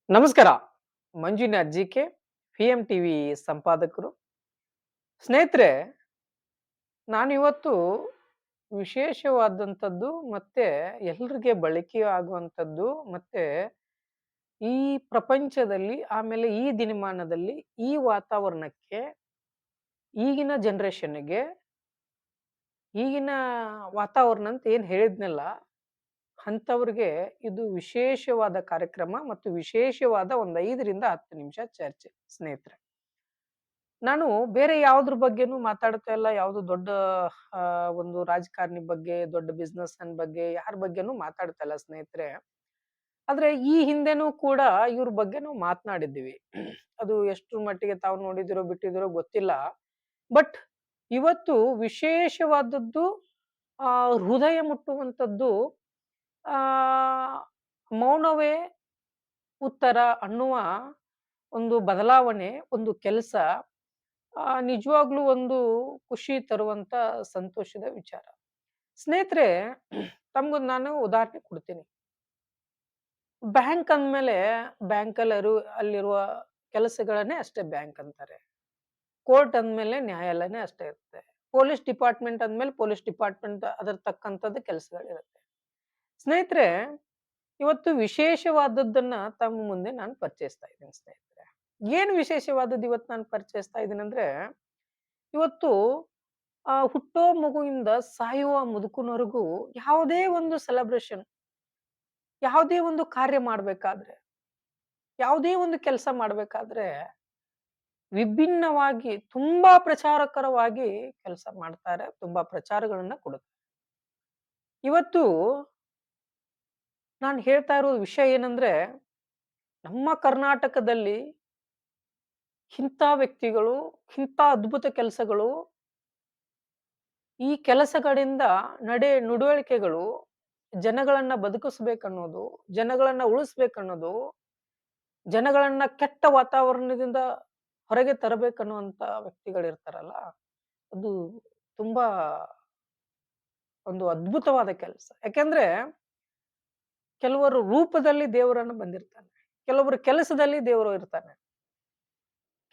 ನಮಸ್ಕಾರ. Manjunath G K, PM TV ಸಂಪಾದಕರು. ಸ್ನೇಹಿತರೆ, ನಾನಿವತ್ತು ವಿಶೇಷವಾದಂಥದ್ದು ಮತ್ತೆ ಎಲ್ರಿಗೆ ಬಳಕೆ ಆಗುವಂಥದ್ದು ಮತ್ತೆ ಈ ಪ್ರಪಂಚದಲ್ಲಿ ಆಮೇಲೆ ಈ ದಿನಮಾನದಲ್ಲಿ ಈ ವಾತಾವರಣಕ್ಕೆ ಈಗಿನ ಜನರೇಷನ್‌ಗೆ ಈಗಿನ ವಾತಾವರಣ ಅಂತ ಏನ್ ಹೇಳಿದ್ನಲ್ಲ, ಅಂಥವ್ರಿಗೆ ಇದು ವಿಶೇಷವಾದ ಕಾರ್ಯಕ್ರಮ ಮತ್ತು ವಿಶೇಷವಾದ ಒಂದು 5 ರಿಂದ 10 ನಿಮಿಷ ಚರ್ಚೆ ಸ್ನೇಹಿತರೆ. ನಾನು ಬೇರೆ ಯಾವುದ್ರ ಬಗ್ಗೆನೂ ಮಾತಾಡ್ತಾ ಇಲ್ಲ. ಯಾವ್ದು ದೊಡ್ಡ ಒಂದು ರಾಜಕಾರಣಿ ಬಗ್ಗೆ, ದೊಡ್ಡ ಬಿಸ್ನೆಸ್ ಮನ್ ಬಗ್ಗೆ ಯಾರ ಬಗ್ಗೆನೂ ಮಾತಾಡ್ತಾ ಇಲ್ಲ ಸ್ನೇಹಿತರೆ. ಆದ್ರೆ ಈ ಹಿಂದೆನೂ ಕೂಡ ಇವ್ರ ಬಗ್ಗೆ ನಾವು ಮಾತನಾಡಿದ್ದೀವಿ. ಅದು ಎಷ್ಟ್ರ ಮಟ್ಟಿಗೆ ತಾವು ನೋಡಿದಿರೋ ಬಿಟ್ಟಿದಿರೋ ಗೊತ್ತಿಲ್ಲ. ಬಟ್ ಇವತ್ತು ವಿಶೇಷವಾದದ್ದು ಹೃದಯ ಮುಟ್ಟುವಂಥದ್ದು ಆ ಮೌನವೇ ಉತ್ತರ ಅನ್ನುವ ಒಂದು ಬದಲಾವಣೆ, ಒಂದು ಕೆಲಸ ನಿಜವಾಗ್ಲೂ ಒಂದು ಖುಷಿ ತರುವಂತ ಸಂತೋಷದ ವಿಚಾರ. ಸ್ನೇಹಿತರೆ, ತಮ್ಗೊಂದು ನಾನು ಉದಾಹರಣೆ ಕೊಡ್ತೀನಿ. ಬ್ಯಾಂಕ್ ಅಂದ್ಮೇಲೆ ಬ್ಯಾಂಕಲ್ಲಿ ಅಲ್ಲಿರುವ ಕೆಲಸಗಳನ್ನೇ ಅಷ್ಟೇ ಬ್ಯಾಂಕ್ ಅಂತಾರೆ. ಕೋರ್ಟ್ ಅಂದ್ಮೇಲೆ ನ್ಯಾಯಾಲಯನೇ ಅಷ್ಟೇ ಇರುತ್ತೆ. ಪೊಲೀಸ್ ಡಿಪಾರ್ಟ್ಮೆಂಟ್ ಅಂದ್ಮೇಲೆ ಪೊಲೀಸ್ ಡಿಪಾರ್ಟ್ಮೆಂಟ್ ಅದರ ತಕ್ಕಂಥದ್ದು ಕೆಲಸಗಳಿರುತ್ತೆ. ಸ್ನೇಹಿತರೆ, ಇವತ್ತು ವಿಶೇಷವಾದದ್ದನ್ನ ತಮ್ಮ ಮುಂದೆ ನಾನು ಪರಿಚಯಿಸ್ತಾ ಇದ್ದೀನಿ ಸ್ನೇಹಿತರೆ. ಏನು ವಿಶೇಷವಾದದ್ದು ಇವತ್ತು ನಾನು ಪರಿಚಯಿಸ್ತಾ ಇದ್ದೀನಂದ್ರೆ, ಇವತ್ತು ಹುಟ್ಟೋ ಮಗುವಿಂದ ಸಾಯುವ ಮುದುಕನವರೆಗೂ ಯಾವುದೇ ಒಂದು ಸೆಲೆಬ್ರೇಷನ್, ಯಾವುದೇ ಒಂದು ಕಾರ್ಯ ಮಾಡ್ಬೇಕಾದ್ರೆ, ಯಾವುದೇ ಒಂದು ಕೆಲಸ ಮಾಡ್ಬೇಕಾದ್ರೆ ವಿಭಿನ್ನವಾಗಿ ತುಂಬಾ ಪ್ರಚಾರಕರವಾಗಿ ಕೆಲಸ ಮಾಡ್ತಾರೆ. ತುಂಬಾ ಪ್ರಚಾರಗಳನ್ನ ಕೊಡುತ್ತಾರೆ. ಇವತ್ತು ನಾನು ಹೇಳ್ತಾ ಇರೋ ವಿಷಯ ಏನಂದ್ರೆ, ನಮ್ಮ ಕರ್ನಾಟಕದಲ್ಲಿ ಇಂಥ ವ್ಯಕ್ತಿಗಳು, ಇಂಥ ಅದ್ಭುತ ಕೆಲಸಗಳು, ಈ ಕೆಲಸಗಳಿಂದ ನಡವಳಿಕೆಗಳು ಜನಗಳನ್ನ ಬದುಕಿಸ್ಬೇಕನ್ನೋದು, ಜನಗಳನ್ನ ಉಳಿಸ್ಬೇಕನ್ನೋದು, ಜನಗಳನ್ನ ಕೆಟ್ಟ ವಾತಾವರಣದಿಂದ ಹೊರಗೆ ತರಬೇಕನ್ನುವಂತ ವ್ಯಕ್ತಿಗಳಿರ್ತಾರಲ್ಲ, ಅದು ತುಂಬಾ ಒಂದು ಅದ್ಭುತವಾದ ಕೆಲಸ. ಯಾಕೆಂದ್ರೆ ಕೆಲವರು ರೂಪದಲ್ಲಿ ದೇವರನ್ನು ಬಂದಿರ್ತಾನೆ. ಕೆಲವೊಬ್ಬರ ಕೆಲಸದಲ್ಲಿ ದೇವರು ಇರ್ತಾನೆ.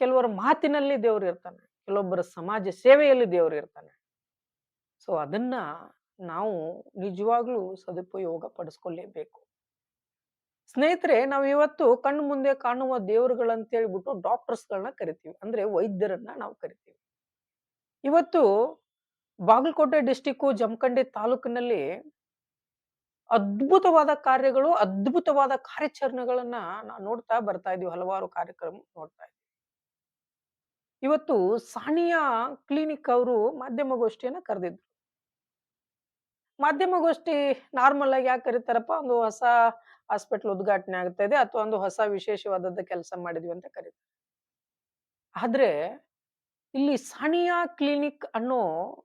ಕೆಲವರ ಮಾತಿನಲ್ಲಿ ದೇವರು ಇರ್ತಾನೆ. ಕೆಲವೊಬ್ಬರ ಸಮಾಜ ಸೇವೆಯಲ್ಲಿ ದೇವರು ಇರ್ತಾನೆ. ಸೊ ಅದನ್ನ ನಾವು ನಿಜವಾಗ್ಲೂ ಸದುಪಯೋಗ ಪಡಿಸ್ಕೊಳ್ಳೇಬೇಕು. ಸ್ನೇಹಿತರೆ, ನಾವು ಇವತ್ತು ಕಣ್ಣು ಮುಂದೆ ಕಾಣುವ ದೇವರುಗಳಂತ ಹೇಳ್ಬಿಟ್ಟು ಡಾಕ್ಟರ್ಸ್‌ಗಳನ್ನ ಕರಿತೀವಿ. ಅಂದ್ರೆ ವೈದ್ಯರನ್ನ ನಾವು ಕರಿತೀವಿ. ಇವತ್ತು ಬಾಗಲಕೋಟೆ ಡಿಸ್ಟ್ರಿಕ್ಕು ಜಮಖಂಡಿ ತಾಲೂಕಿನಲ್ಲಿ ಅದ್ಭುತವಾದ ಕಾರ್ಯಗಳು, ಅದ್ಭುತವಾದ ಕಾರ್ಯಾಚರಣೆಗಳನ್ನ ನಾವು ನೋಡ್ತಾ ಬರ್ತಾ ಇದೀವಿ. ಹಲವಾರು ಕಾರ್ಯಕ್ರಮ ನೋಡ್ತಾ ಇದ್ದೀವಿ. ಇವತ್ತು ಸಾನಿಯಾ ಕ್ಲಿನಿಕ್ ಅವರು ಮಾಧ್ಯಮಗೋಷ್ಠಿಯನ್ನ ಕರೆದಿದ್ರು. ಮಾಧ್ಯಮಗೋಷ್ಠಿ ನಾರ್ಮಲ್ ಆಗಿ ಯಾಕೆ ಕರೀತಾರಪ್ಪ, ಒಂದು ಹೊಸ ಹಾಸ್ಪಿಟಲ್ ಉದ್ಘಾಟನೆ ಆಗ್ತಾ ಇದೆ ಅಥವಾ ಒಂದು ಹೊಸ ವಿಶೇಷವಾದದ್ದ ಕೆಲಸ ಮಾಡಿದ್ವಿ ಅಂತ ಕರೀತಾರೆ. ಆದ್ರೆ ಇಲ್ಲಿ ಸಾನಿಯಾ ಕ್ಲಿನಿಕ್ ಅನ್ನೋ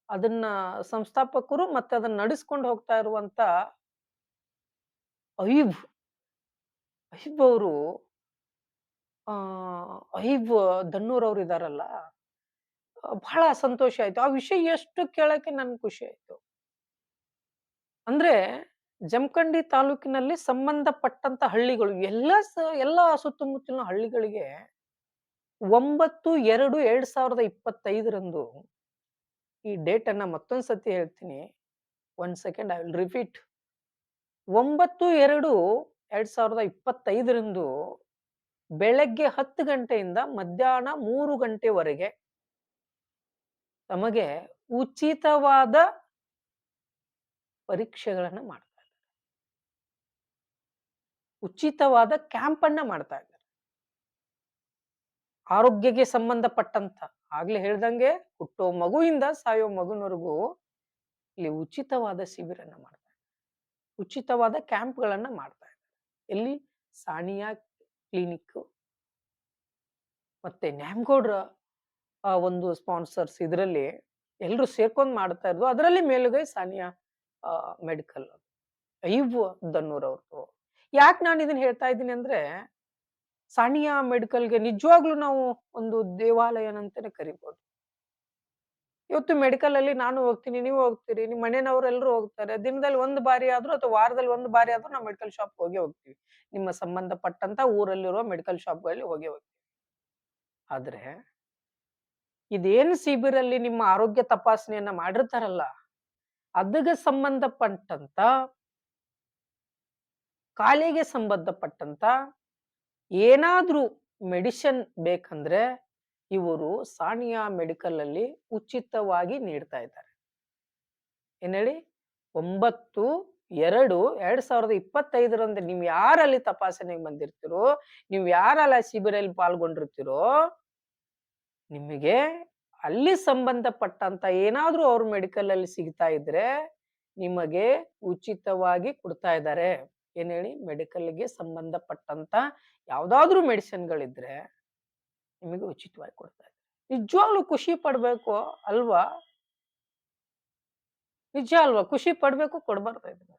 ಅದನ್ನ ಸಂಸ್ಥಾಪಕರು ಮತ್ತೆ ಅದನ್ನ ನಡೆಸ್ಕೊಂಡು ಹೋಗ್ತಾ ಇರುವಂತ ಅಯೀಬ್ ಅಯೀಬ್ ಅವರು ಅಯೀಬ್ ದನ್ನೂರ್ ಅವ್ರು ಇದಾರಲ್ಲ, ಬಹಳ ಸಂತೋಷ ಆಯ್ತು. ಆ ವಿಷಯ ಎಷ್ಟು ಕೇಳಕ್ಕೆ ನನ್ಗೆ ಖುಷಿ ಆಯ್ತು. ಅಂದ್ರೆ ಜಮಖಂಡಿ ತಾಲೂಕಿನಲ್ಲಿ ಸಂಬಂಧಪಟ್ಟಂತ ಹಳ್ಳಿಗಳು ಎಲ್ಲಾ ಸುತ್ತಮುತ್ತಲಿನ ಹಳ್ಳಿಗಳಿಗೆ 9/2/2025 ಈ ಡೇಟ್ ಅನ್ನ ಮತ್ತೊಂದ್ ಸತಿ ಹೇಳ್ತೀನಿ. 1 ಸೆಕೆಂಡ್, ಐ ವಿಲ್ ರಿಪೀಟ್. 9/2/2025 ಬೆಳಗ್ಗೆ 10 ಗಂಟೆಯಿಂದ ಮಧ್ಯಾಹ್ನ 3 ಗಂಟೆವರೆಗೆ ತಮಗೆ ಉಚಿತವಾದ ಪರೀಕ್ಷೆಗಳನ್ನ ಮಾಡ್ತಾ ಇದ್ದಾರೆ. ಉಚಿತವಾದ ಕ್ಯಾಂಪ್ ಅನ್ನ ಮಾಡ್ತಾ ಇದ್ದಾರೆ. ಆರೋಗ್ಯಕ್ಕೆ ಸಂಬಂಧಪಟ್ಟಂತ, ಆಗ್ಲೇ ಹೇಳ್ದಂಗೆ ಹುಟ್ಟೋ ಮಗುವಿಂದ ಸಾಯೋ ಮಗುವರೆಗೂ ಇಲ್ಲಿ ಉಚಿತವಾದ ಶಿಬಿರನ್ನ ಮಾಡ್ತಾ ಇದ್ದಾರೆ. ಉಚಿತವಾದ ಕ್ಯಾಂಪ್‌ಗಳನ್ನ ಮಾಡ್ತಾ ಇದ್ದಾರೆ. ಎಲ್ಲಿ? ಸಾನಿಯಾ ಕ್ಲಿನಿಕ್ ಮತ್ತೆ ನ್ಯಾಮಗೌಡ್ರ ಒಂದು ಸ್ಪಾನ್ಸರ್ಸ್ ಇದರಲ್ಲಿ ಎಲ್ರು ಸೇರ್ಕೊಂಡ್ ಮಾಡ್ತಾ ಇರೋದು. ಅದರಲ್ಲಿ ಮೇಲುಗೈ ಸಾನಿಯಾ ಮೆಡಿಕಲ್, ಅಯ್ಯೂಬ್ ದನ್ನೂರ್ ಅವ್ರದ್ದು. ಯಾಕೆ ನಾನು ಇದನ್ನ ಹೇಳ್ತಾ ಇದ್ದೀನಿ ಅಂದ್ರೆ, ಸಾನಿಯಾ ಮೆಡಿಕಲ್‌ಗೆ ನಿಜವಾಗ್ಲೂ ನಾವು ಒಂದು ದೇವಾಲಯನಂತಾನೆ ಕರಿಬಹುದು. ಇವತ್ತು ಮೆಡಿಕಲ್ ಅಲ್ಲಿ ನಾನು ಹೋಗ್ತೀನಿ, ನೀವು ಹೋಗ್ತೀರಿ, ನಿಮ್ಮ ಮನೆಯವರೆಲ್ಲರೂ ಹೋಗ್ತಾರೆ. ದಿನದಲ್ಲಿ 1 ಬಾರಿ ಆದ್ರೂ ಅಥವಾ ವಾರದಲ್ಲಿ 1 ಬಾರಿ ಆದ್ರೂ ನಾವು ಮೆಡಿಕಲ್ ಶಾಪ್ ಹೋಗೇ ಹೋಗ್ತೀವಿ. ನಿಮ್ಮ ಸಂಬಂಧಪಟ್ಟಂತ ಊರಲ್ಲಿರುವ ಮೆಡಿಕಲ್ ಶಾಪ್‌ಗಳಲ್ಲಿ ಹೋಗೇ ಹೋಗ್ತೀವಿ. ಆದ್ರೆ ಇದೇನು ಶಿಬಿರಲ್ಲಿ ನಿಮ್ಮ ಆರೋಗ್ಯ ತಪಾಸಣೆಯನ್ನ ಮಾಡಿರ್ತಾರಲ್ಲ, ಅದಕ್ಕೆ ಸಂಬಂಧಪಟ್ಟಂತ ಕಾಯಿಲೆಗೆ ಸಂಬಂಧಪಟ್ಟಂತ ಏನಾದ್ರೂ ಮೆಡಿಸಿನ್ ಬೇಕಂದ್ರೆ ಇವರು ಸಾನಿಯಾ ಮೆಡಿಕಲ್ ಅಲ್ಲಿ ಉಚಿತವಾಗಿ ನೀಡ್ತಾ ಇದ್ದಾರೆ. ಏನ್ ಹೇಳಿ? 9/2/2025 ನೀವು ಯಾರಲ್ಲಿ ತಪಾಸಣೆಗೆ ಬಂದಿರ್ತೀರೋ, ನೀವು ಯಾರೆಲ್ಲ ಶಿಬಿರಲ್ಲಿ ಪಾಲ್ಗೊಂಡಿರ್ತೀರೋ, ನಿಮಗೆ ಅಲ್ಲಿ ಸಂಬಂಧಪಟ್ಟಂತ ಏನಾದ್ರೂ ಅವ್ರ ಮೆಡಿಕಲ್ ಅಲ್ಲಿ ಸಿಗ್ತಾ ಇದ್ರೆ, ನಿಮಗೆ ಉಚಿತವಾಗಿ ಕೊಡ್ತಾ ಇದ್ದಾರೆ. ಏನ್ ಹೇಳಿ? ಮೆಡಿಕಲ್‌ಗೆ ಸಂಬಂಧಪಟ್ಟಂತ ಯಾವ್ದಾದ್ರೂ ಮೆಡಿಸಿನ್‌ಗಳಿದ್ರೆ ನಿಮಗೆ ಉಚಿತವಾಗಿ ಕೊಡ್ತಾ ಇದ್ದಾರೆ. ನಿಜವಾಗ್ಲೂ ಖುಷಿ ಪಡ್ಬೇಕು ಅಲ್ವಾ? ನಿಜ ಅಲ್ವಾ? ಖುಷಿ ಪಡ್ಬೇಕು, ಕೊಡ್ಬಾರ್ದಾ ಇದನ್ನ?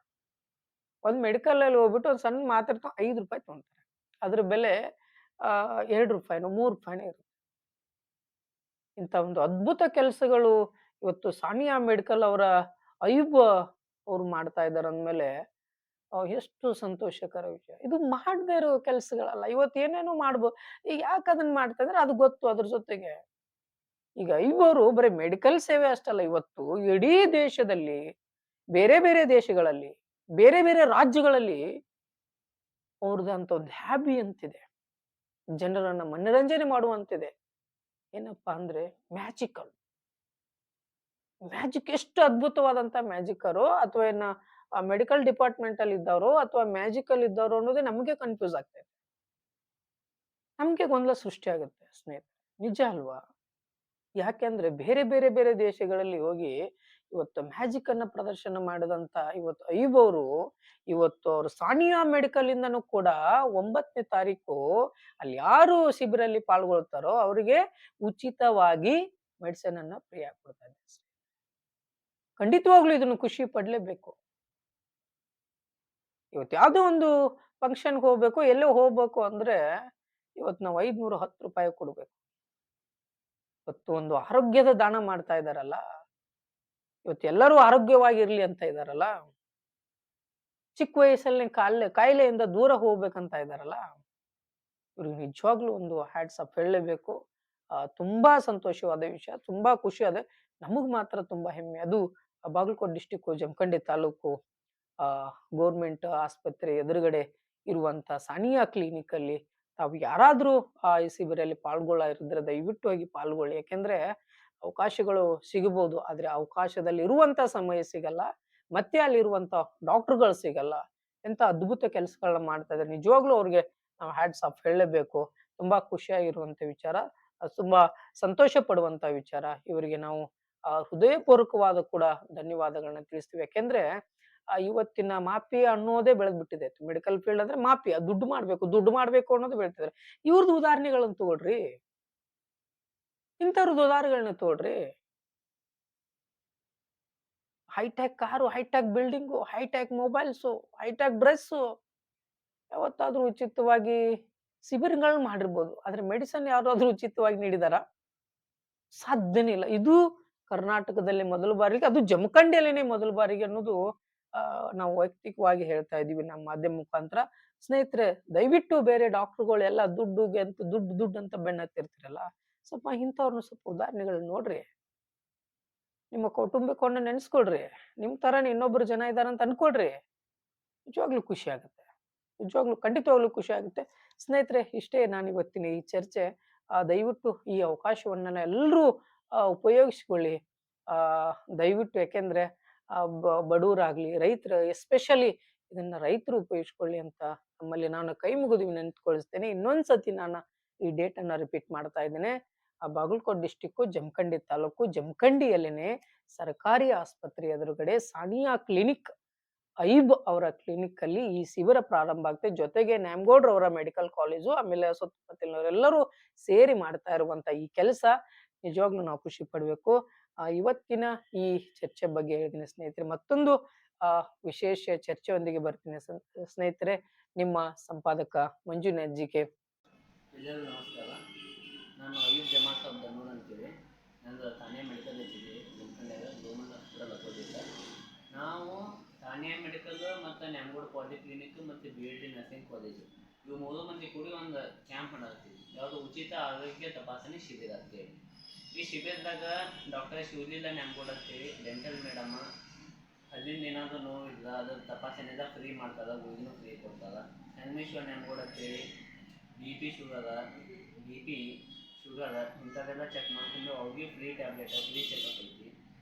ಒಂದ್ ಮೆಡಿಕಲ್ ಅಲ್ಲಿ ಹೋಗ್ಬಿಟ್ಟು ಒಂದ್ ಸಣ್ಣ ಮಾತ್ರೆ ₹5 ತಗೊಂತಾರೆ. ಅದ್ರ ಬೆಲೆ ₹2 ₹3 ಇರುತ್ತೆ. ಇಂಥ ಒಂದು ಅದ್ಭುತ ಕೆಲಸಗಳು ಇವತ್ತು ಸಾನಿಯಾ ಮೆಡಿಕಲ್ ಅವರ ಅಯೂಬ್ ಅವ್ರು ಮಾಡ್ತಾ ಇದ್ದಾರೆ ಅಂದ್ಮೇಲೆ ಎಷ್ಟು ಸಂತೋಷಕರ ವಿಷಯ. ಇದು ಮಾಡದೇ ಇರೋ ಕೆಲಸಗಳಲ್ಲ. ಇವತ್ತು ಏನೇನೋ ಮಾಡ್ಬೋದು. ಈಗ ಯಾಕೆ ಅದನ್ನ ಮಾಡ್ತಾ ಇದ್ದಾರೆ ಅದು ಗೊತ್ತು. ಅದ್ರ ಜೊತೆಗೆ ಈಗ ಇವರು ಬರೀ ಮೆಡಿಕಲ್ ಸೇವೆ ಅಷ್ಟಲ್ಲ, ಇವತ್ತು ಇಡೀ ದೇಶದಲ್ಲಿ ಬೇರೆ ಬೇರೆ ದೇಶಗಳಲ್ಲಿ ಬೇರೆ ಬೇರೆ ರಾಜ್ಯಗಳಲ್ಲಿ ಅವ್ರದಂತ ಒಂದು ಹ್ಯಾಬಿ ಅಂತಿದೆ. ಜನರನ್ನ ಮನರಂಜನೆ ಮಾಡುವಂತಿದೆ. ಏನಪ್ಪಾ ಅಂದ್ರೆ ಮ್ಯಾಜಿಕಲ್. ಮ್ಯಾಜಿಕ್ ಎಷ್ಟು ಅದ್ಭುತವಾದಂತ ಮ್ಯಾಜಿಕ್ಕರು ಅಥವಾ ಏನ ಮೆಡಿಕಲ್ ಡಿಪಾರ್ಟ್ಮೆಂಟ್ ಅಲ್ಲಿ ಇದ್ದವರು ಅಥವಾ ಮ್ಯಾಜಿಕ್ ಅಲ್ಲಿ ಇದ್ದವರು ಅನ್ನೋದೇ ನಮಗೆ ಕನ್ಫ್ಯೂಸ್ ಆಗ್ತದೆ. ನಮ್ಗೆ ಗೊಂದಲ ಸೃಷ್ಟಿ ಆಗುತ್ತೆ ಸ್ನೇಹಿತರೆ. ನಿಜ ಅಲ್ವಾ? ಯಾಕೆಂದ್ರೆ ಬೇರೆ ಬೇರೆ ಬೇರೆ ದೇಶಗಳಲ್ಲಿ ಹೋಗಿ ಇವತ್ತು ಮ್ಯಾಜಿಕ್ ಅನ್ನ ಪ್ರದರ್ಶನ ಮಾಡಿದಂತ ಇವತ್ತು ಅಯ್ಯೂಬ್ ಅವರು ಇವತ್ತು ಅವರು ಸಾನಿಯಾ ಮೆಡಿಕಲ್ ಇಂದನೂ ಕೂಡ 9ನೇ ತಾರೀಕು ಅಲ್ಲಿ ಯಾರು ಶಿಬಿರಲ್ಲಿ ಪಾಲ್ಗೊಳ್ತಾರೋ ಅವರಿಗೆ ಉಚಿತವಾಗಿ ಮೆಡಿಸಿನ್ ಅನ್ನ ಫ್ರೀ ಆಗಿ ಕೊಡ್ತಾ ಇದ್ದಾರೆ. ಖಂಡಿತವಾಗ್ಲೂ ಇದನ್ನು ಖುಷಿ ಪಡ್ಲೇಬೇಕು. ಇವತ್ತು ಯಾವ್ದೋ ಒಂದು ಫಂಕ್ಷನ್‌ಗೆ ಹೋಗ್ಬೇಕು, ಎಲ್ಲೋ ಹೋಗ್ಬೇಕು ಅಂದ್ರೆ ಇವತ್ತು ನಾವು ₹510 ಕೊಡ್ಬೇಕು. ಇವತ್ತು ಒಂದು ಆರೋಗ್ಯದ ದಾನ ಮಾಡ್ತಾ ಇದ್ದಾರಲ್ಲ, ಇವತ್ತು ಎಲ್ಲರೂ ಆರೋಗ್ಯವಾಗಿರ್ಲಿ ಅಂತ ಇದ್ದಾರಲ್ಲ, ಚಿಕ್ಕ ವಯಸ್ಸಲ್ಲಿ ಕಾಯಿಲೆಯಿಂದ ದೂರ ಹೋಗ್ಬೇಕಂತ ಇದ್ದಾರಲ್ಲ, ಇವ್ರಿಗೆ ನಿಜವಾಗ್ಲೂ ಒಂದು ಹ್ಯಾಟ್ಸ್ ಆಫ್ ಹೇಳಲೇಬೇಕು. ತುಂಬಾ ಸಂತೋಷವಾದ ವಿಷಯ, ತುಂಬಾ ಖುಷಿ ಆದೆ. ನಮಗ್ ಮಾತ್ರ ತುಂಬಾ ಹೆಮ್ಮೆ. ಅದು ಬಾಗಲಕೋಟೆ ಡಿಸ್ಟ್ರಿಕ್ಟ್ ಜಮಖಂಡಿ ತಾಲೂಕು ಗೌರ್ಮೆಂಟ್ ಆಸ್ಪತ್ರೆ ಎದುರುಗಡೆ ಇರುವಂತ ಸಾನಿಯಾ ಕ್ಲಿನಿಕ್ ಅಲ್ಲಿ ತಾವು ಯಾರಾದ್ರೂ ಈ ಶಿಬಿರಲ್ಲಿ ಪಾಲ್ಗೊಳ್ಳಾರಿದ್ರೆ ದಯವಿಟ್ಟು ಹೋಗಿ ಪಾಲ್ಗೊಳ್ಳಿ. ಯಾಕೆಂದ್ರೆ ಅವಕಾಶಗಳು ಸಿಗಬಹುದು, ಆದ್ರೆ ಅವಕಾಶದಲ್ಲಿ ಇರುವಂತ ಸಮಯ ಸಿಗಲ್ಲ, ಮತ್ತೆ ಅಲ್ಲಿರುವಂತ ಡಾಕ್ಟರ್ಗಳು ಸಿಗಲ್ಲ. ಎಂತ ಅದ್ಭುತ ಕೆಲಸಗಳನ್ನ ಮಾಡ್ತಾ ಇದ್ದಾರೆ. ನಿಜವಾಗ್ಲೂ ಅವ್ರಿಗೆ ನಾವು ಹ್ಯಾಟ್ಸ್ ಆಫ್ ಹೇಳಲೇಬೇಕು. ತುಂಬಾ ಖುಷಿಯಾಗಿರುವಂತ ವಿಚಾರ, ತುಂಬಾ ಸಂತೋಷ ಪಡುವಂತ ವಿಚಾರ. ಇವರಿಗೆ ನಾವು ಹೃದಯಪೂರ್ವಕವಾದ ಕೂಡ ಧನ್ಯವಾದಗಳನ್ನ ತಿಳಿಸ್ತೀವಿ. ಯಾಕೆಂದ್ರೆ ಇವತ್ತಿನ ಮಾಫಿಯಾ ಅನ್ನೋದೇ ಬೆಳೆದ್ಬಿಟ್ಟಿದೆ. ಮೆಡಿಕಲ್ ಫೀಲ್ಡ್ ಅಂದ್ರೆ ಮಾಫಿಯಾ, ದುಡ್ಡು ಮಾಡ್ಬೇಕು ಅನ್ನೋದು ಬೆಳ್ತಿದ್ದಾರೆ. ಇವ್ರದ್ದು ಉದಾಹರಣೆಗಳನ್ನ ತಗೊಳ್ರಿ, ಇಂಥವ್ರದ್ದು ಉದಾಹರಣೆಗಳನ್ನ ತಗೊಳ್ರಿ. Hi tech car, hi tech building, hi tech mobiles, hi tech dress, ಯಾವತ್ತಾದ್ರೂ ಉಚಿತವಾಗಿ ಶಿಬಿರಗಳನ್ನ ಮಾಡಿರ್ಬೋದು. ಆದ್ರೆ ಮೆಡಿಸಿನ್ ಯಾವ್ದಾದ್ರು ಉಚಿತವಾಗಿ ನೀಡಿದಾರ? ಸಾಧ್ಯನೇ ಇಲ್ಲ. ಇದು ಕರ್ನಾಟಕದಲ್ಲಿ ಮೊದಲ ಬಾರಿಗೆ, ಅದು ಜಮಖಂಡಿಯಲ್ಲೇನೆ ಮೊದಲ ಬಾರಿಗೆ ಅನ್ನೋದು ನಾವು ವೈಯಕ್ತಿಕವಾಗಿ ಹೇಳ್ತಾ ಇದೀವಿ ನಮ್ಮ ಮಾಧ್ಯಮ ಮುಖಾಂತರ. ಸ್ನೇಹಿತರೆ, ದಯವಿಟ್ಟು ಬೇರೆ ಡಾಕ್ಟರ್‌ಗಳೆಲ್ಲ ದುಡ್ಡುಗೆ ಅಂತ ದುಡ್ಡು ಅಂತ ಬೆನ್ನತ್ತಿರ್ತೀರಲ್ಲ, ಸ್ವಲ್ಪ ಇಂಥವ್ರನ್ನ ಸ್ವಲ್ಪ ಉದಾಹರಣೆಗಳನ್ನ ನೋಡ್ರಿ. ನಿಮ್ಮ ಕೌಟುಂಬಿಕವನ್ನ ನೆನೆಸ್ಕೊಳ್ರಿ. ನಿಮ್ ತರಾನೇ ಇನ್ನೊಬ್ರು ಜನ ಇದಾರಂತ ಅನ್ಕೊಳ್ರಿ. ನಿಜವಾಗ್ಲೂ ಖುಷಿ ಆಗುತ್ತೆ. ನಿಜವಾಗ್ಲೂ ಖಂಡಿತವಾಗ್ಲೂ ಖುಷಿ ಆಗುತ್ತೆ. ಸ್ನೇಹಿತರೆ, ಇಷ್ಟೇ ನಾನಿವತ್ತಿನ ಈ ಚರ್ಚೆ. ದಯವಿಟ್ಟು ಈ ಅವಕಾಶವನ್ನ ಎಲ್ರೂ ಉಪಯೋಗಿಸ್ಕೊಳ್ಳಿ. ದಯವಿಟ್ಟು, ಯಾಕೆಂದ್ರೆ ಬಡವರಾಗ್ಲಿ, ರೈತರು ಎಸ್ಪೆಷಲಿ ಇದನ್ನ ರೈತರು ಉಪಯೋಗಿಸ್ಕೊಳ್ಳಿ ಅಂತ ನಮ್ಮಲ್ಲಿ ನಾನು ಕೈ ಮುಗಿದು ವಿನಂತಿಗೊಳಿಸ್ತೇನೆ. ಇನ್ನೊಂದ್ ಸತಿ ನಾನು ಈ ಡೇಟ್ ಅನ್ನ ರಿಪೀಟ್ ಮಾಡ್ತಾ ಇದ್ದೇನೆ. ಬಾಗಲಕೋಟ್ ಡಿಸ್ಟ್ರಿಕ್ಕು ಜಮಖಂಡಿ ತಾಲೂಕು ಜಮಖಂಡಿಯಲ್ಲೇನೆ ಸರ್ಕಾರಿ ಆಸ್ಪತ್ರೆ ಎದುರುಗಡೆ ಸಾನಿಯಾ ಕ್ಲಿನಿಕ್, ಅಯ್ಯೂಬ್ ಅವರ ಕ್ಲಿನಿಕ್ ಅಲ್ಲಿ ಈ ಶಿಬಿರ ಪ್ರಾರಂಭ ಆಗುತ್ತೆ. ಜೊತೆಗೆ ನ್ಯಾಮಗೌಡ್ರ ಅವರ ಮೆಡಿಕಲ್ ಕಾಲೇಜು, ಆಮೇಲೆ ಸುತ್ತಮುತ್ತಲಿನವರೆಲ್ಲರೂ ಸೇರಿ ಮಾಡ್ತಾ ಇರುವಂತ ಈ ಕೆಲಸ ನಿಜವಾಗ್ಲೂ ನಾವು ಖುಷಿ ಪಡ್ಬೇಕು. ಇವತ್ತಿನ ಈ ಚರ್ಚೆ ಬಗ್ಗೆ ಹೇಳಿದ್ದೀನಿ ಸ್ನೇಹಿತರೆ. ಮತ್ತೊಂದು ವಿಶೇಷ ಚರ್ಚೆಯೊಂದಿಗೆ ಬರ್ತೀನಿ ಸ್ನೇಹಿತರೆ. ನಿಮ್ಮ ಸಂಪಾದಕ ಮಂಜು ನೆಜ್ಜಿಕೆ. ಎಲ್ಲರಿಗೂ ನಮಸ್ಕಾರ. ನಾನು ಅಯ್ಯೂಬ್ ಜಮಾತ್ ದನ್ನೂರ್ ಅಂತೇಳಿ. ನಂದು ತಾನೇ ಮೆಡಿಕಲ್ ಇದ್ದೀವಿ. ಕೊಡ್ತೀವಿ ಸರ್. ನಾವು ಸಾನಿಯಾ ಮೆಡಿಕಲ್ ಮತ್ತು ನ್ಯಾಮಗೌಡ ಪಾಲಿಕ್ಲಿನಿಕ್ ಮತ್ತು BLD ನರ್ಸಿಂಗ್ ಕಾಲೇಜು ಇವು 3 ಮಂದಿ ಕೂಡಿ ಒಂದು ಕ್ಯಾಂಪ್ ಮಾಡತ್ತೀವಿ. ಯಾವುದು ಉಚಿತ ಆರೋಗ್ಯ ತಪಾಸಣೆ ಶಿಬಿರ ಅಂತೇಳಿ. ಈ ಶಿಬಿರದಾಗ ಡಾಕ್ಟರ್ ಶಿವಲೀಲಾ ನ್ಯಾಮಗೌಡ ಅಂತೇಳಿ ಡೆಂಟಲ್ ಮೇಡಮ್ ಅಲ್ಲಿಂದ ಏನಾದರೂ ನೋವಿಲ್ಲ ಅದ್ರ ತಪಾಸಣೆ ಎಲ್ಲ ಫ್ರೀ ಮಾಡ್ತಾರೆ, ಗುಳಿಗಿನೂ ಫ್ರೀ ಕೊಡ್ತಾರೆ. ಸಂಗಮೇಶ್ವರ ನ್ಯಾಮಗೌಡ ಅಂತೇಳಿ BP ಶುಗರ್ ಇಂಥದ್ದೆಲ್ಲ ಚೆಕ್ ಮಾಡ್ಕೊಂಡು ಅವ್ರಿಗೆ ಫ್ರೀ ಟ್ಯಾಬ್ಲೆಟ್ ಫ್ರೀ ಚೆಕಪ್ ಐತಿ.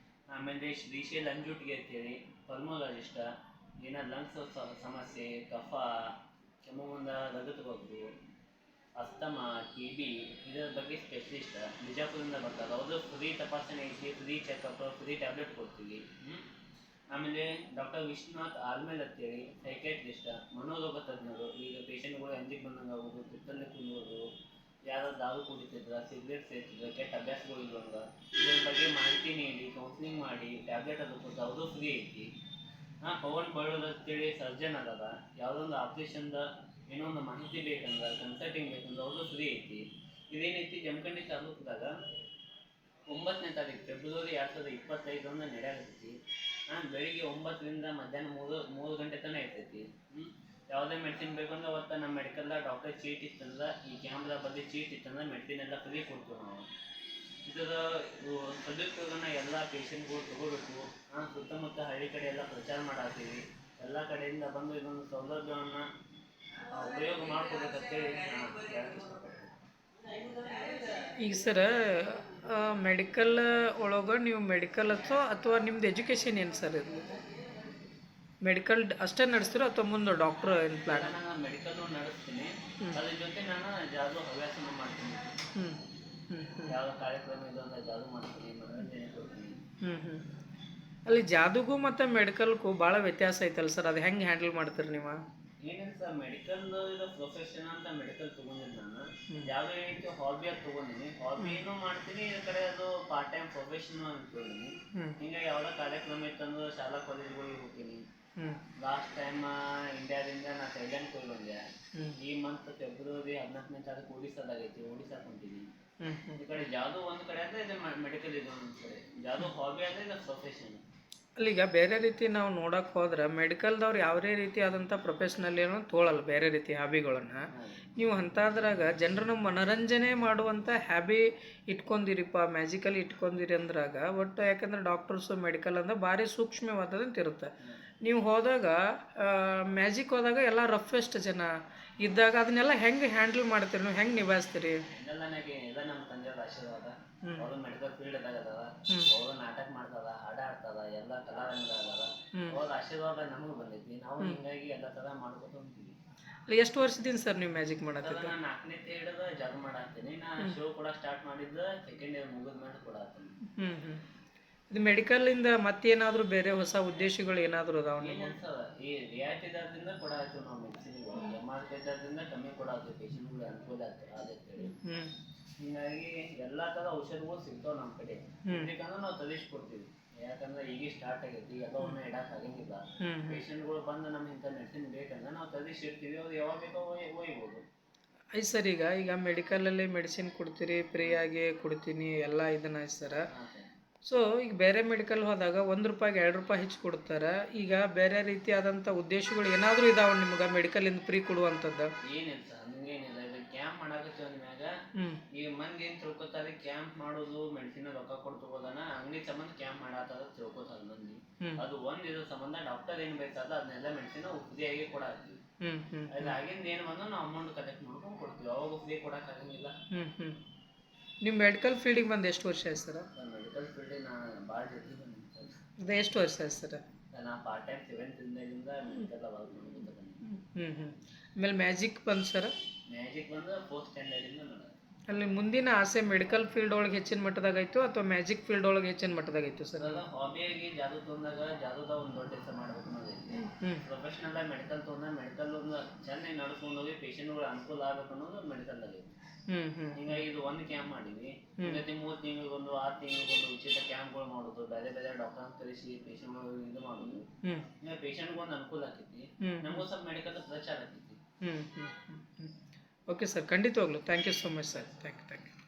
ಆಮೇಲೆ ಶ್ರೀಶೈಲ್ ಅಂಜುಟಿಗೆ ಅಂತೇಳಿ ಪಲ್ಮೋಲಜಿಸ್ಟ, ಏನಾದ್ರು ಲಂಗ್ಸ್ ಸಮಸ್ಯೆ, ಕಫ, ಕೆಮ್ಮುವಿಂದ ರಗತಬಹುದು, ಅಸ್ತಮ, TB ಇದರ ಬಗ್ಗೆ ಸ್ಪೆಷಲಿಸ್ಟ್ ಬಿಜಾಪುರದಿಂದ ಬರ್ತಾರೆ. ಅವ್ರದ್ದು ಫ್ರೀ ತಪಾಸಣೆ ಐತಿ, ಫ್ರೀ ಚೆಕಪ್, ಫ್ರೀ ಟ್ಯಾಬ್ಲೆಟ್ ಕೊಡ್ತೀವಿ. ಆಮೇಲೆ ಡಾಕ್ಟರ್ ವಿಶ್ವನಾಥ್ ಆಲ್ಮೇಲ್ ಅಂತೇಳಿ ಸೈಕ್ಯಾಟ್ರಿಸ್ಟ್, ಮನೋರೋಗ ತಜ್ಞರು. ಈಗ ಪೇಷಂಟ್ಗಳು ಅಂಜಿಗೆ ಬಂದಂಗೆ ಆಗೋದು, ಕುತ್ತಲ್ಲಿ ಕುಂದೋದು, ಯಾರು ದಾರು ಕುಡಿತಿದ್ರ, ಸಿಗರೇಟ್ ಸೇರ್ತಿದ್ರೆ, ಕೆಟ್ಟ ಅಭ್ಯಾಸಗಳು ಇರುವಂಗ ಇದ್ರ ಬಗ್ಗೆ ಮಾಹಿತಿ ನೀಡಿ ಕೌನ್ಸಿಲಿಂಗ್ ಮಾಡಿ ಟ್ಯಾಬ್ಲೆಟ್ ಅದು ಕೊಟ್ಟು ಅದು ಫ್ರೀ ಐತಿ. ಪವನ್ ಬಳ್ಳೂರ್ ಅಂತೇಳಿ ಸರ್ಜನ್ ಅದಾರ. ಯಾವುದೊಂದು ಆಪ್ರೇಷನ್ದ ಏನೋ ಒಂದು ಮಾಹಿತಿ ಬೇಕಂದ್ರೆ ಕನ್ಸಲ್ಟಿಂಗ್ ಬೇಕಂದ್ರೆ ಅವ್ರದ್ದು ಫ್ರೀ ಐತಿ. ಇದೇನೈತಿ ಜಮಖಂಡಿ ತಾಲೂಕದಾಗ 9ನೇ ತಾರೀಕು ಫೆಬ್ರವರಿ 2025 ನಡೆಯಾಗತ್ತೈತಿ. ಬೆಳಿಗ್ಗೆ 9ರಿಂದ ಮಧ್ಯಾಹ್ನ 3 ಗಂಟೆ ತನಕ ಇರ್ತೈತಿ. ಯಾವುದೇ ಮೆಡಿಸಿನ್ ಬೇಕಂದ್ರೆ ಅವತ್ತು ನಮ್ಮ ಮೆಡಿಕಲ್ದಾಗ ಡಾಕ್ಟರ್ ಚೀಟ್ ಇತ್ತಂದ್ರೆ ಈ ಕ್ಯಾಂಪ್ದಾಗ ಬಗ್ಗೆ ಚೀಟ್ ಇತ್ತಂದ್ರೆ ಮೆಡಿಸಿನ್ ಎಲ್ಲ ಫ್ರೀ ಕೊಡ್ತೀವಿ ನಾವು. ಇದರ ಸದುಪಯೋಗನ ಎಲ್ಲ ಪೇಷಂಟ್ಗಳು ತಗೋಬೇಕು. ಸುತ್ತಮುತ್ತ ಹಳ್ಳಿ ಕಡೆ ಎಲ್ಲ ಪ್ರಚಾರ ಮಾಡಾಕ್ತೀವಿ. ಎಲ್ಲ ಕಡೆಯಿಂದ ಬಂದು ಇದೊಂದು ಸೌಲಭ್ಯವನ್ನು ಉಪಯೋಗ ಮಾಡ್ಕೋಬೇಕಂತೇಳಿ ಹೇಳಕ್ಕೆ ಇಷ್ಟಪಡ್ತೀನಿ. ಈಗ ಸರ ಮೆಡಿಕಲ್ ಒಳಗೆ ನೀವು ಮೆಡಿಕಲ್ ಅಥವಾ ನಿಮ್ದು ಎಜುಕೇಷನ್ ಏನು ಸರ್? ಇದು ಮೆಡಿಕಲ್ ಅಷ್ಟೇ ನಡೆಸ್ತೀರೋ ಅಥವಾ ಮುಂದೆ ಡಾಕ್ಟರ್ ಏನು ಪ್ಲಾನ್? ನಾನು ಮೆಡಿಕಲ್ಲು ನಡೆಸ್ತೀನಿ, ಅದ್ರ ಜೊತೆ ನಾನು ಜಾದು ಹವ್ಯಾಸನ ಮಾಡ್ತೀನಿ. ಯಾವ ಕಾರ್ಯಕ್ರಮ ಇದು ಅಂದ್ರೆ ಜಾದು ಮಾಡ್ತೀನಿ, ಮನೋರಂಜನೆ ಕೊಡ್ತೀನಿ. ಅಲ್ಲಿ ಜಾದುಗೂ ಮತ್ತು ಮೆಡಿಕಲ್ಗೂ ಭಾಳ ವ್ಯತ್ಯಾಸ ಐತಲ್ಲ ಸರ್, ಅದು ಹೆಂಗೆ ಹ್ಯಾಂಡಲ್ ಮಾಡ್ತೀರಿ ನೀವು? ಏನಿಲ್ಲ ಸರ್, ಮೆಡಿಕಲ್ ಇದು ಪ್ರೊಫೆಷನ್ ಅಂತ ಮೆಡಿಕಲ್ ತೊಗೊಂಡಿನಿ ನಾನು. ಯಾವುದೇ ರೀತಿ ಹಾಬಿಯಾಗಿ ತೊಗೊಂಡಿನಿ, ಹಾಬಿನೂ ಮಾಡ್ತೀನಿ, ಈ ಕಡೆ ಅದು ಪಾರ್ಟ್ ಟೈಮ್ ಪ್ರೊಫೆಷನ್ ಅನ್ಕೊಂಡಿನಿ. ಹಿಂಗಾಗಿ ಯಾವುದೋ ಕಾರ್ಯಕ್ರಮ ಇತ್ತಂದ್ರೆ ಶಾಲಾ ಕಾಲೇಜ್ಗಳಿಗೆ ಹೋಗ್ತೀನಿ. ಲಾಸ್ಟ್ ಟೈಮ್ ಇಂಡಿಯಾದಿಂದ ನಾ ಥೈಲ್ಯಾಂಡ್ ಹೋಗಿ ಬಂದೆ. ಈ ಮಂತ್ ಫೆಬ್ರವರಿ 14ನೇ ತಾರೀಕು ಒಡಿಸ್ಸಾದಾಗೈತಿ, ಒಡಿಸ್ಸಾಕ್ಕೆ ಹೊಂಟೀನಿ. ಈ ಕಡೆ ಜಾದು ಒಂದು ಕಡೆ ಅಂದರೆ ಇದು ಮೆಡಿಕಲ್ ಇದು ಒಂದು ಕಡೆ. ಜಾದು ಹಾಬಿ ಅಂದರೆ ಇದು ಪ್ರೊಫೆಷನ್. ಅಲ್ಲಿಗ ಬೇರೆ ರೀತಿ ನಾವು ನೋಡೋಕೆ ಹೋದ್ರೆ ಮೆಡಿಕಲ್ದವ್ರು ಯಾವುದೇ ರೀತಿ ಆದಂಥ ಪ್ರೊಫೆಷ್ನಲ್ ಏನೋ ತೊಗೊಳಲ್ಲ ಬೇರೆ ರೀತಿ ಹ್ಯಾಬಿಗಳನ್ನು. ನೀವು ಅಂಥದ್ರಾಗ ಜನರನ್ನ ಮನೋರಂಜನೆ ಮಾಡುವಂಥ ಹ್ಯಾಬಿ ಇಟ್ಕೊಂಡಿರಿಪ್ಪ, ಮ್ಯಾಜಿಕಲ್ ಇಟ್ಕೊಂಡಿರಿ ಅಂದ್ರಾಗ ಒಟ್ಟು, ಯಾಕಂದ್ರೆ ಡಾಕ್ಟರ್ಸು ಮೆಡಿಕಲ್ ಅಂದ್ರೆ ಭಾರಿ ಸೂಕ್ಷ್ಮವಾದಂತ ಇರುತ್ತೆ. ನೀವು ಹೋದಾಗ ಮ್ಯಾಜಿಕ್ ಹೋದಾಗ ಎಲ್ಲ ರಫೆಸ್ಟ್ ಜನ ಇದ್ದಾಗ ಅದನ್ನೆಲ್ಲ ಹೆಂಗೆ ಹ್ಯಾಂಡಲ್ ಮಾಡ್ತೀರಿ, ನೀವು ಹೆಂಗೆ ನಿಭಾಯಿಸ್ತೀರಿ? ಎಲ್ಲ ನಮ್ಮ ತಂದೆಯವ್ರ ಆಶೀರ್ವಾದ. ಅವರು ಮೆಡಿಕಲ್ ಫೀಲ್ಡ್ದಾಗ ಅದಾರ, ಅವರು ನಾಟಕ ಮಾಡ್ತಾರ, ಹಾಡ ಆಡ್ತಾರ, ಎಲ್ಲ ಕಲಾರಂಗದಾಗ ಅದಾರ. ಅವ್ರ ಆಶೀರ್ವಾದ ನಮಗೆ ಬಂದೈತಿ. ನಾವು ಹಿಂಗಾಗಿ ಎಲ್ಲ ಥರ ಮಾಡ್ಕೊತ ಹೋಗ್ತೀವಿ. ಎಷ್ಟು ವರ್ಷದಿಂದ ಸರ್ ನೀವು ಮ್ಯಾಜಿಕ್ ಮಾಡತ್ತೀರಿ? ನಾನು 4ನೇ ಹಿಡಿದು ಜಾದು ಮಾಡಾಕ್ತೀನಿ. ನಾನು ಶೋ ಕೂಡ ಸ್ಟಾರ್ಟ್ ಮಾಡಿದ್ದು ಸೆಕೆಂಡ್ ಇಯರ್ ಮುಗಿದ ಮೇಲೆ ಕೊಡಾಕ್ತೀನಿ. ಇದು ಮೆಡಿಕಲಿಂದ ಮತ್ತೇನಾದರೂ ಬೇರೆ ಹೊಸ ಉದ್ದೇಶಗಳು ಏನಾದರೂ ಅದಾವ? ಈ ರಿಯಾಯಿತಿ ದರದಿಂದ ಕೊಡಾಕ್ತೀವಿ ನಾವು ಮೆಡಿಸಿನ್ಗಳು. MRP ದರದಿಂದ ಕಮ್ಮಿ ಕೊಡಾಕ್ತೀವಿ, ಪೇಷಂಟ್ಗಳಿಗೆ ಅನುಕೂಲ ಆಗತ್ತೇಳಿ. ಹಿಂಗಾಗಿ ಎಲ್ಲ ಥರ ಔಷಧಿಗಳು ಸಿಗ್ತಾವೆ ನಮ್ಮ ಕಡೆ. ಇದಕ್ಕಂದ್ರೆ ನಾವು ತರಿಸ್ಕೊಡ್ತೀವಿ. ಯಾಕಂದ್ರೆ ಈಗ ಸ್ಟಾರ್ಟ್ ಆಗೈತಿ, ಎಲ್ಲವನ್ನ ಇಡಕ್ಕೆ ಆಗಂಗಿಲ್ಲ. ಪೇಷಂಟ್ಗಳು ಬಂದು ನಮ್ಗೆ ಇಂಥ ಮೆಡಿಸಿನ್ ಬೇಕಂದ್ರೆ ನಾವು ತರಿಸಿರ್ತೀವಿ, ಅವ್ರು ಯಾವಾಗ ಬೇಕೋ ಒಯ್ಬೋದು. ಐದು ಸರ್, ಈಗ ಮೆಡಿಕಲಲ್ಲಿ ಮೆಡಿಸಿನ್ ಕೊಡ್ತೀರಿ, ಫ್ರೀಯಾಗಿ ಕೊಡ್ತೀನಿ ಎಲ್ಲ ಇದನ್ನ ಆಯ್ತು ಸರ. ಸೊ ಈಗ ಬೇರೆ ಮೆಡಿಕಲ್ ಹೋದಾಗ ₹1 ₹2 ಹೆಚ್ಚು ಕೊಡ್ತಾರೆ. ಈಗ ಬೇರೆ ರೀತಿಯಾದಂಥ ಉದ್ದೇಶಗಳು ಏನಾದರೂ ಇದಾವೆ ನಿಮ್ಗೆ ಮೆಡಿಕಲಿಂದ ಫ್ರೀ ಕೊಡುವಂಥದ್ದು? ಏನಿಲ್ಲ ಸರ್, ಹಂಗೇನಿಲ್ಲ. ಇದು ಕ್ಯಾಂಪ್ ಮಾಡಾಕತ್ತೀವಿ ಅಂದ್ಮ್ಯಾಗ ಈಗ ಮಂದಿ ಏನು ತಿಳ್ಕೊತಾರೆ, ಕ್ಯಾಂಪ್ ಮಾಡೋದು ಮೆಡಿಸಿನ್ ರೊಕ್ಕ ಕೊಟ್ಟು ತಗೋದಾನ, ಅಂಗಡಿ ಸಂಬಂಧ ಕ್ಯಾಂಪ್ ಮಾಡಾತದ ತಿಳ್ಕೊತಾರೆ ಮಂದಿ. ಅದು ಒಂದು ಇದ್ರ ಸಂಬಂಧ ಡಾಕ್ಟರ್ ಏನು ಬೇಕಾದ ಅದನ್ನೆಲ್ಲ ಮೆಡಿಸಿನ್ ಫ್ರೀಯಾಗಿ ಕೊಡಾಕ್ತೀವಿ. ಅದಾಗಿಂದ ಏನು ಬಂದು ನಾವು ಅಮೌಂಟ್ ಕಲೆಕ್ಟ್ ಮಾಡ್ಕೊಂಡು ಕೊಡ್ತೀವಿ. ಅವಾಗ ಫ್ರೀ ಕೊಡೋಕ್ಕಾಗಂಗಿಲ್ಲ. ನೀವು ಮೆಡಿಕಲ್ ಫೀಲ್ಡಿಗೆ ಬಂದು ಎಷ್ಟು ವರ್ಷ ಆಯ್ತು ಸರ್? ಮೆಡಿಕಲ್ ಫೀಲ್ಡಿಗೆ ನಾನು ಭಾಳ ಜೊತೆ ಬಂದಿದ್ದೆ. ಅದು ಎಷ್ಟು ವರ್ಷ ಆಯ್ತು ಸರ್? ನಾನು ಪಾರ್ಟ್ ಟೈಮ್ 7th ಇಂದ ಮೆಡಿಕಲ್ ವರ್ಕ್ ಮಾಡ್ಕೊತ ಬಂದಿದ್ದೆ. ಆಮೇಲೆ ಮ್ಯಾಜಿಕ್ ಬಂದು ಸರ್? ಮ್ಯಾಜಿಕ್ ಬಂದು 4th ಸ್ಟ್ಯಾಂಡರ್ಡಿಂದ ನಾನು. ಅಲ್ಲಿ ಮುಂದಿನ ಆಸೆ ಮೆಡಿಕಲ್ ಫೀಲ್ಡ್ ಒಳಗೆ ಹೆಚ್ಚಿನ ಮಟ್ಟದಾಗಾಯ್ತು ಅಥವಾ ಮ್ಯಾಜಿಕ್ ಫೀಲ್ಡ್ ಒಳಗೆ ಹೆಚ್ಚಿನ ಮಟ್ಟದಾಗಾಯ್ತು ಸರ್? ಅದ ಹಾಬಿಯಾಗಿ ಜಾದು ತೊಗೊಂಡಾಗ ಜಾದುದಾಗ ಒಂದು ದೊಡ್ಡ ಕೆಲಸ ಮಾಡ್ಬೇಕು ಅನ್ನೋದೈತಿ. ಪ್ರೊಫೆಷನಲ್ ಆಗಿ ಮೆಡಿಕಲ್ ತೊಗೊಂಡಾಗ ಮೆಡಿಕಲ್ ಒಂದು ಚೆನ್ನಾಗಿ ನಡ್ಸ್ಕೊಂಡು ಹೋಗಿ ಪೇಷಂಟ್ಗಳು ಅನುಕೂಲ ಆಗ್ಬೇಕು ಅನ್ನೋದು ಮೆಡಿಕಲ್ ಆಗೈತಿ. ಹಿಂಗಾಗಿ ಇದು ಒಂದು ಕ್ಯಾಂಪ್ ಮಾಡಿವಿ. ಪ್ರತಿ 3 ತಿಂಗಳಿಗೊಂದು 6 ತಿಂಗಳಿಗೊಂದು ಉಚಿತ ಕ್ಯಾಂಪ್ಗಳು ಮಾಡೋದು, ಬೇರೆ ಬೇರೆ ಡಾಕ್ಟರ್ ಕರೆಸಿ ಪೇಷಂಟ್ಗಳು ಇದು ಮಾಡೋದು. ಈಗ ಪೇಷಂಟ್ಗೆ ಒಂದು ಅನುಕೂಲ ಆಗ್ತೈತಿ, ನಮಗೂ ಸ್ವಲ್ಪ ಮೆಡಿಕಲ್ ಪ್ರಚಾರ ಆಗ್ತೈತಿ. ಓಕೆ ಸರ್, ಖಂಡಿತವಾಗ್ಲು thank you so much sir. Thank you.